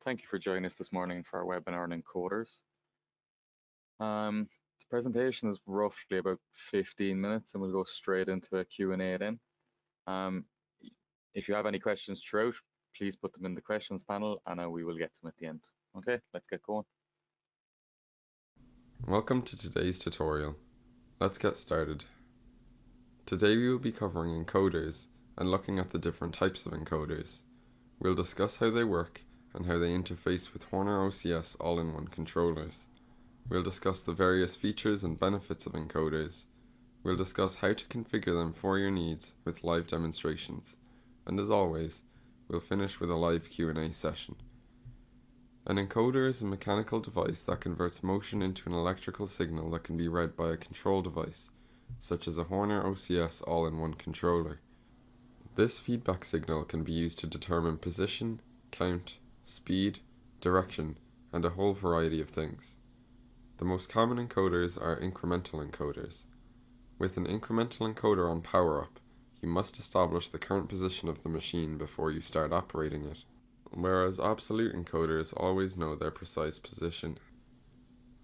Thank you for joining us this morning for our webinar on encoders. The presentation is roughly about 15 minutes and we'll go straight into a Q&A then. If you have any questions throughout, please put them in the questions panel and we will get to them at the end. Okay, let's get going. Welcome to today's tutorial. Let's get started. Today we will be covering encoders and looking at the different types of encoders. We'll discuss how they work and how they interface with Horner OCS all-in-one controllers. We'll discuss the various features and benefits of encoders. We'll discuss how to configure them for your needs with live demonstrations. And as always, we'll finish with a live Q&A session. An encoder is a mechanical device that converts motion into an electrical signal that can be read by a control device, such as a Horner OCS all-in-one controller. This feedback signal can be used to determine position, count, speed, direction, and a whole variety of things. The most common encoders are incremental encoders. With an incremental encoder on power up, you must establish the current position of the machine before you start operating it, whereas absolute encoders always know their precise position.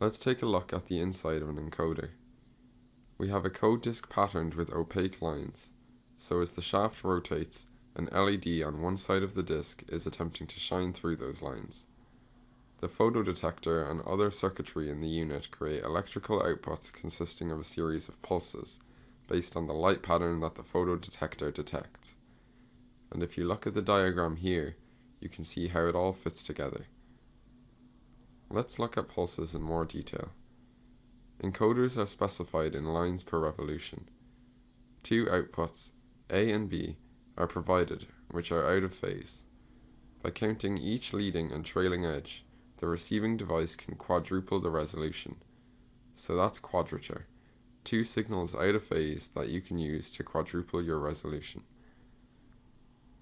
Let's take a look at the inside of an encoder. We have a code disk patterned with opaque lines, so as the shaft rotates, an LED on one side of the disk is attempting to shine through those lines. The photodetector and other circuitry in the unit create electrical outputs consisting of a series of pulses, based on the light pattern that the photodetector detects. And if you look at the diagram here, you can see how it all fits together. Let's look at pulses in more detail. Encoders are specified in lines per revolution. Two outputs, A and B, are provided, which are out of phase. By counting each leading and trailing edge, the receiving device can quadruple the resolution. So that's quadrature, two signals out of phase that you can use to quadruple your resolution.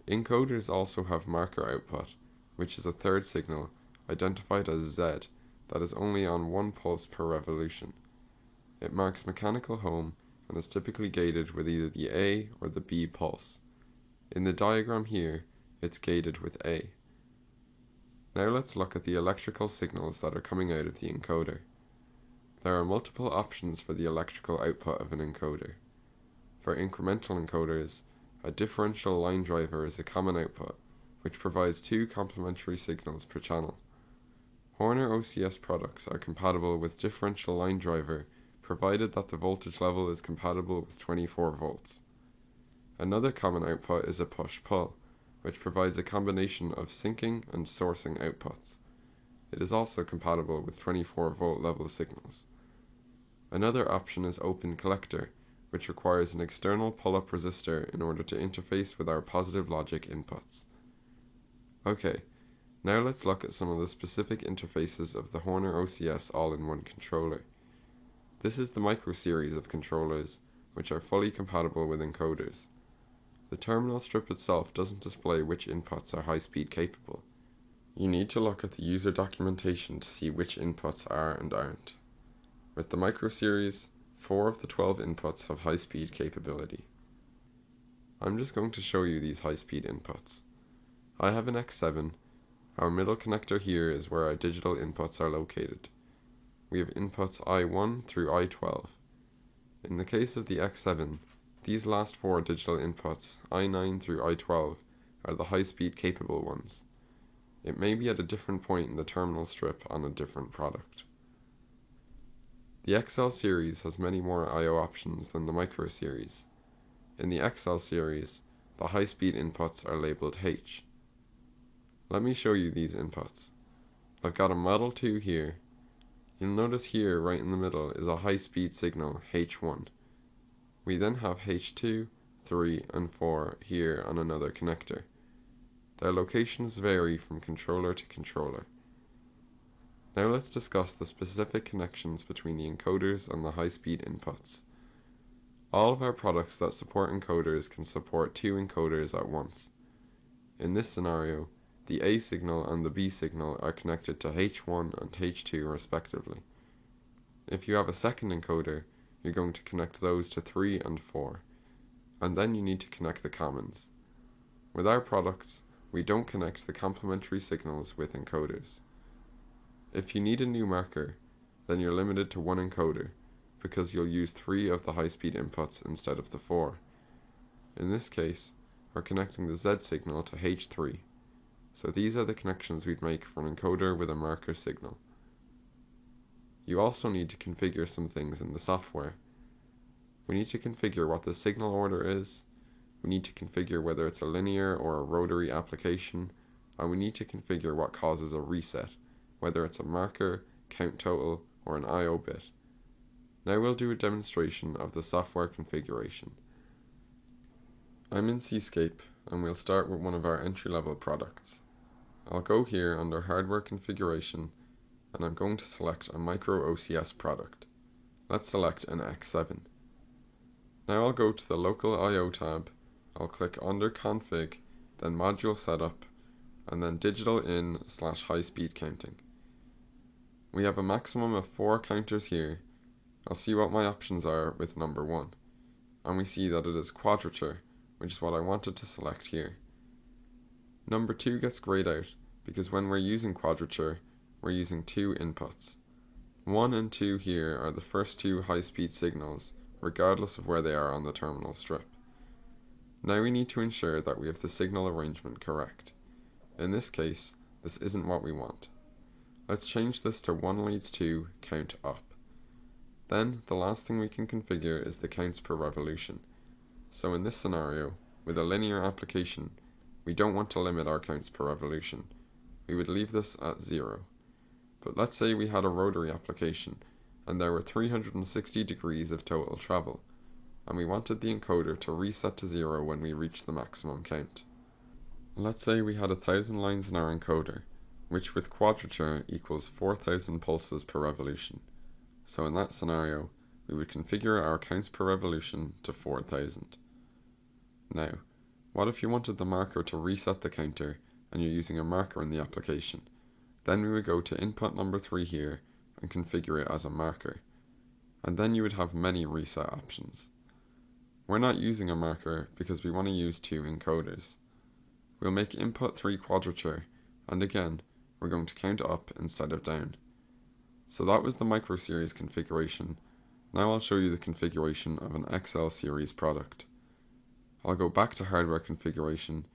Encoders also have marker output, which is a third signal, identified as Z, that is only on one pulse per revolution. It marks mechanical home and is typically gated with either the A or the B pulse. In the diagram here, it's gated with A. Now let's look at the electrical signals that are coming out of the encoder. There are multiple options for the electrical output of an encoder. For incremental encoders, a differential line driver is a common output, which provides two complementary signals per channel. Horner OCS products are compatible with differential line driver provided that the voltage level is compatible with 24 volts. Another common output is a push-pull, which provides a combination of sinking and sourcing outputs. It is also compatible with 24 volt level signals. Another option is open collector, which requires an external pull-up resistor in order to interface with our positive logic inputs. Okay, now let's look at some of the specific interfaces of the Horner OCS all-in-one controller. This is the micro series of controllers, which are fully compatible with encoders. The terminal strip itself doesn't display which inputs are high-speed capable. You need to look at the user documentation to see which inputs are and aren't. With the micro series, 4 of the 12 inputs have high-speed capability. I'm just going to show you these high-speed inputs. I have an X7. Our middle connector here is where our digital inputs are located. We have inputs I1 through I12. In the case of the X7, these last 4 digital inputs, I9 through I12, are the high-speed capable ones. It may be at a different point in the terminal strip on a different product. The XL series has many more I/O options than the micro series. In the XL series, the high-speed inputs are labeled H. Let me show you these inputs. I've got a Model 2 here. You'll notice here right in the middle is a high-speed signal H1. We then have H2, 3, and 4 here on another connector. Their locations vary from controller to controller. Now let's discuss the specific connections between the encoders and the high-speed inputs. All of our products that support encoders can support 2 encoders at once. In this scenario, the A signal and the B signal are connected to H1 and H2 respectively. If you have a second encoder, you're going to connect those to 3 and 4, and then you need to connect the commons. With our products, we don't connect the complementary signals with encoders. If you need a new marker, then you're limited to one encoder, because you'll use 3 of the high-speed inputs instead of the 4. In this case, we're connecting the Z signal to H3, so these are the connections we'd make for an encoder with a marker signal. You also need to configure some things in the software. We need to configure what the signal order is, we need to configure whether it's a linear or a rotary application, and we need to configure what causes a reset, whether it's a marker, count total, or an I/O bit. Now we'll do a demonstration of the software configuration. I'm in Cscape, and we'll start with one of our entry-level products. I'll go here under Hardware Configuration, and I'm going to select a micro OCS product. Let's select an X7. Now I'll go to the Local I/O tab, I'll click under Config, then Module Setup, and then Digital In/High Speed Counting. We have a maximum of 4 counters here. I'll see what my options are with number 1, and we see that it is quadrature, which is what I wanted to select here. Number 2 gets grayed out because when we're using quadrature, we're using 2 inputs. 1 and 2 here are the first 2 high-speed signals, regardless of where they are on the terminal strip. Now we need to ensure that we have the signal arrangement correct. In this case, this isn't what we want. Let's change this to 1 leads 2, count up. Then, the last thing we can configure is the counts per revolution. So in this scenario, with a linear application, we don't want to limit our counts per revolution. We would leave this at 0. But let's say we had a rotary application, and there were 360 degrees of total travel, and we wanted the encoder to reset to 0 when we reached the maximum count. Let's say we had 1,000 lines in our encoder, which with quadrature equals 4,000 pulses per revolution. So in that scenario, we would configure our counts per revolution to 4,000. Now, what if you wanted the marker to reset the counter and you're using a marker in the application? Then we would go to input number 3 here and configure it as a marker. And then you would have many reset options. We're not using a marker because we want to use 2 encoders. We'll make input 3 quadrature, and again, we're going to count up instead of down. So that was the micro series configuration. Now I'll show you the configuration of an XL series product. I'll go back to hardware configuration,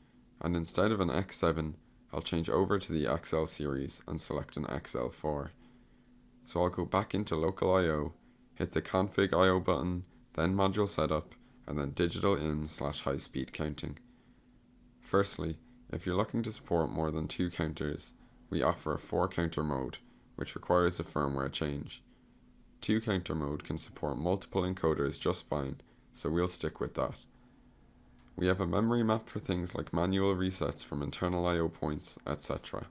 and instead of an X7, I'll change over to the XL series and select an XL4. So I'll go back into local I/O, hit the config I/O button, then module setup, and then digital in/high speed counting. Firstly, if you're looking to support more than 2 counters, we offer a 4 counter mode, which requires a firmware change. 2 counter mode can support multiple encoders just fine, so we'll stick with that. We have a memory map for things like manual resets from internal I/O points, etc.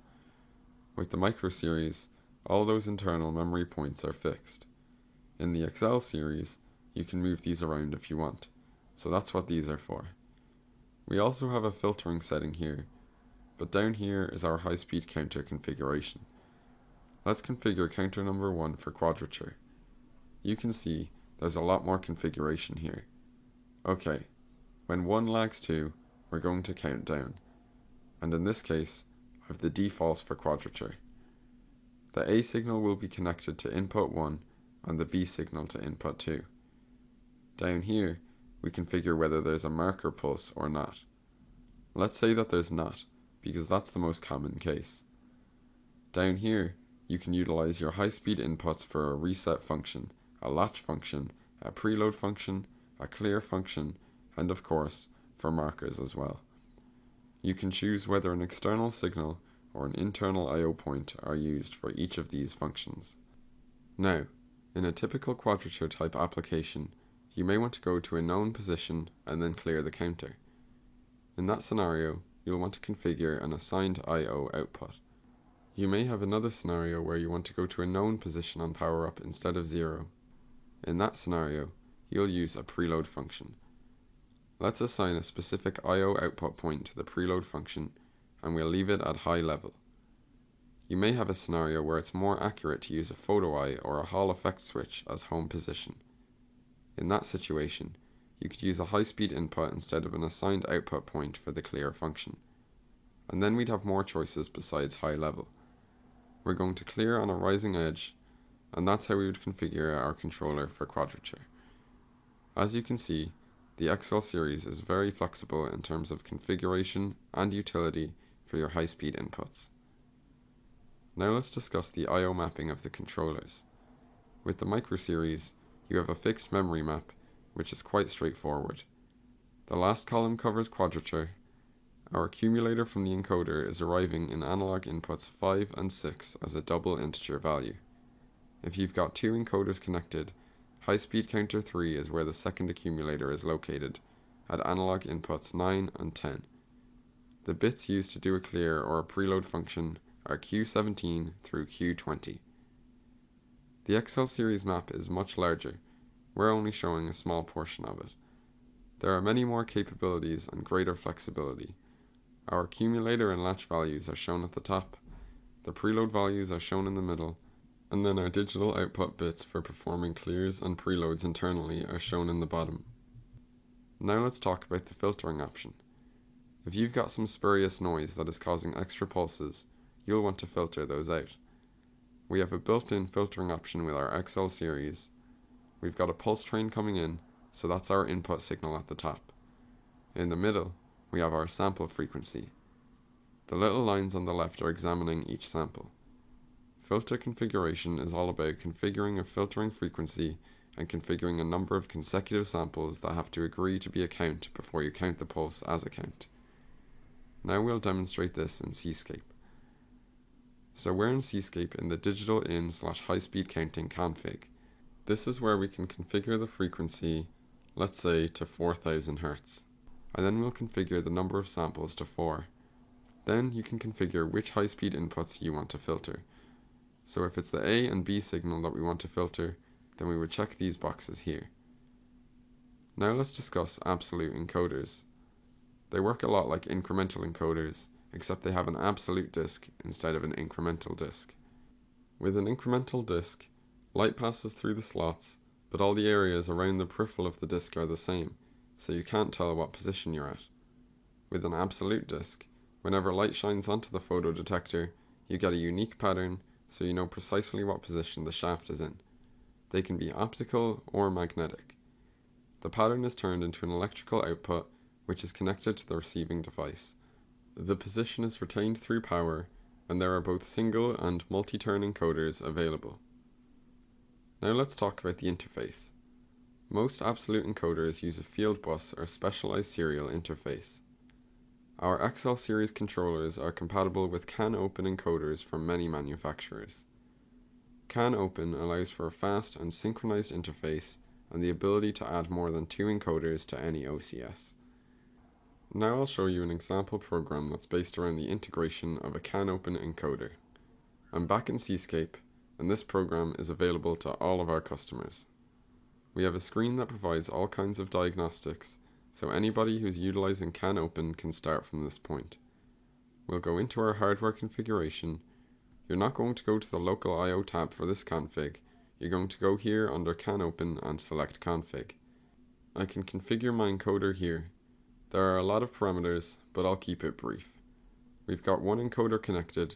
With the micro series, all those internal memory points are fixed. In the XL series, you can move these around if you want, so that's what these are for. We also have a filtering setting here, but down here is our high-speed counter configuration. Let's configure counter number 1 for quadrature. You can see there's a lot more configuration here. Okay, when 1 lags 2, we're going to count down, and in this case, I have the defaults for quadrature. The A signal will be connected to input 1 and the B signal to input 2. Down here, we configure whether there's a marker pulse or not. Let's say that there's not, because that's the most common case. Down here, you can utilize your high-speed inputs for a reset function, a latch function, a preload function, a clear function, and of course, for markers as well. You can choose whether an external signal or an internal I/O point are used for each of these functions. Now, in a typical quadrature type application, you may want to go to a known position and then clear the counter. In that scenario, you'll want to configure an assigned I/O output. You may have another scenario where you want to go to a known position on power up instead of 0. In that scenario, you'll use a preload function. Let's assign a specific I/O output point to the preload function, and we'll leave it at high level. You may have a scenario where it's more accurate to use a photo eye or a Hall effect switch as home position. In that situation, you could use a high-speed input instead of an assigned output point for the clear function. and then we'd have more choices besides high level. We're going to clear on a rising edge, and that's how we would configure our controller for quadrature. As you can see, the XL series is very flexible in terms of configuration and utility for your high-speed inputs. Now let's discuss the I/O mapping of the controllers. With the micro series, you have a fixed memory map, which is quite straightforward. The last column covers quadrature. Our accumulator from the encoder is arriving in analog inputs 5 and 6 as a double integer value. If you've got two encoders connected, high-speed counter 3 is where the second accumulator is located, at analog inputs 9 and 10. The bits used to do a clear or a preload function are Q17 through Q20. The XL series map is much larger. We're only showing a small portion of it. There are many more capabilities and greater flexibility. Our accumulator and latch values are shown at the top, the preload values are shown in the middle, and then our digital output bits for performing clears and preloads internally are shown in the bottom. Now let's talk about the filtering option. If you've got some spurious noise that is causing extra pulses, you'll want to filter those out. We have a built-in filtering option with our XL series. We've got a pulse train coming in, so that's our input signal at the top. In the middle, we have our sample frequency. The little lines on the left are examining each sample. Filter configuration is all about configuring a filtering frequency and configuring a number of consecutive samples that have to agree to be a count before you count the pulse as a count. Now we'll demonstrate this in Cscape. So we're in Cscape in the digital in/high-speed counting config. This is where we can configure the frequency, let's say to 4000 Hz. And then we'll configure the number of samples to 4. Then you can configure which high-speed inputs you want to filter. So if it's the A and B signal that we want to filter, then we would check these boxes here. Now let's discuss absolute encoders. They work a lot like incremental encoders, except they have an absolute disk instead of an incremental disk. With an incremental disk, light passes through the slots, but all the areas around the peripheral of the disk are the same, so you can't tell what position you're at. With an absolute disk, whenever light shines onto the photodetector, you get a unique pattern, so you know precisely what position the shaft is in. They can be optical or magnetic. The pattern is turned into an electrical output, which is connected to the receiving device. The position is retained through power, and there are both single and multi-turn encoders available. Now let's talk about the interface. Most absolute encoders use a fieldbus or specialized serial interface. Our XL series controllers are compatible with CAN-open encoders from many manufacturers. CAN-open allows for a fast and synchronized interface and the ability to add more than 2 encoders to any OCS. Now I'll show you an example program that's based around the integration of a CAN-open encoder. I'm back in Cscape, and this program is available to all of our customers. We have a screen that provides all kinds of diagnostics, so anybody who's utilizing CAN-open can start from this point. We'll go into our hardware configuration. You're not going to go to the local I/O tab for this config. You're going to go here under CAN-open and select config. I can configure my encoder here. There are a lot of parameters, but I'll keep it brief. We've got one encoder connected.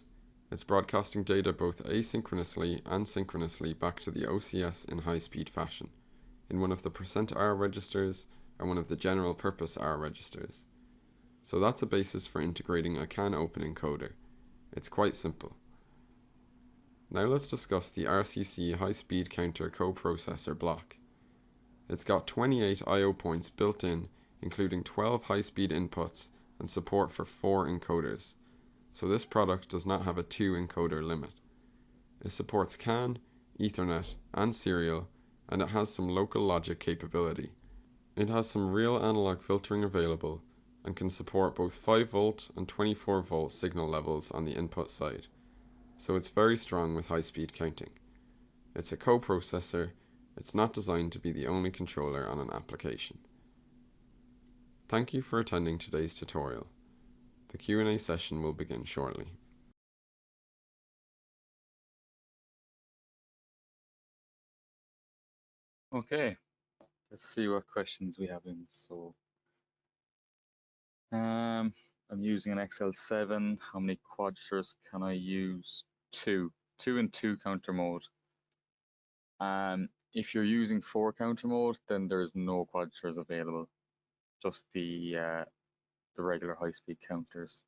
It's broadcasting data both asynchronously and synchronously back to the OCS in high-speed fashion, in one of the %R registers and one of the general purpose R registers. So that's a basis for integrating a CAN-open encoder. It's quite simple. Now let's discuss the RCC high-speed counter coprocessor block. It's got 28 I/O points built in, including 12 high-speed inputs and support for 4 encoders. So this product does not have a 2 encoder limit. It supports CAN, Ethernet, and serial, and it has some local logic capability. It has some real analog filtering available and can support both 5V and 24V signal levels on the input side. So it's very strong with high-speed counting. It's a coprocessor. It's not designed to be the only controller on an application. Thank you for attending today's tutorial. The Q&A session will begin shortly. Okay, let's see what questions we have in. So, I'm using an XL7. How many quadsters can I use? Two. Two in two counter mode. If you're using four counter mode, then there's no quadsters available. Just the regular high-speed counters.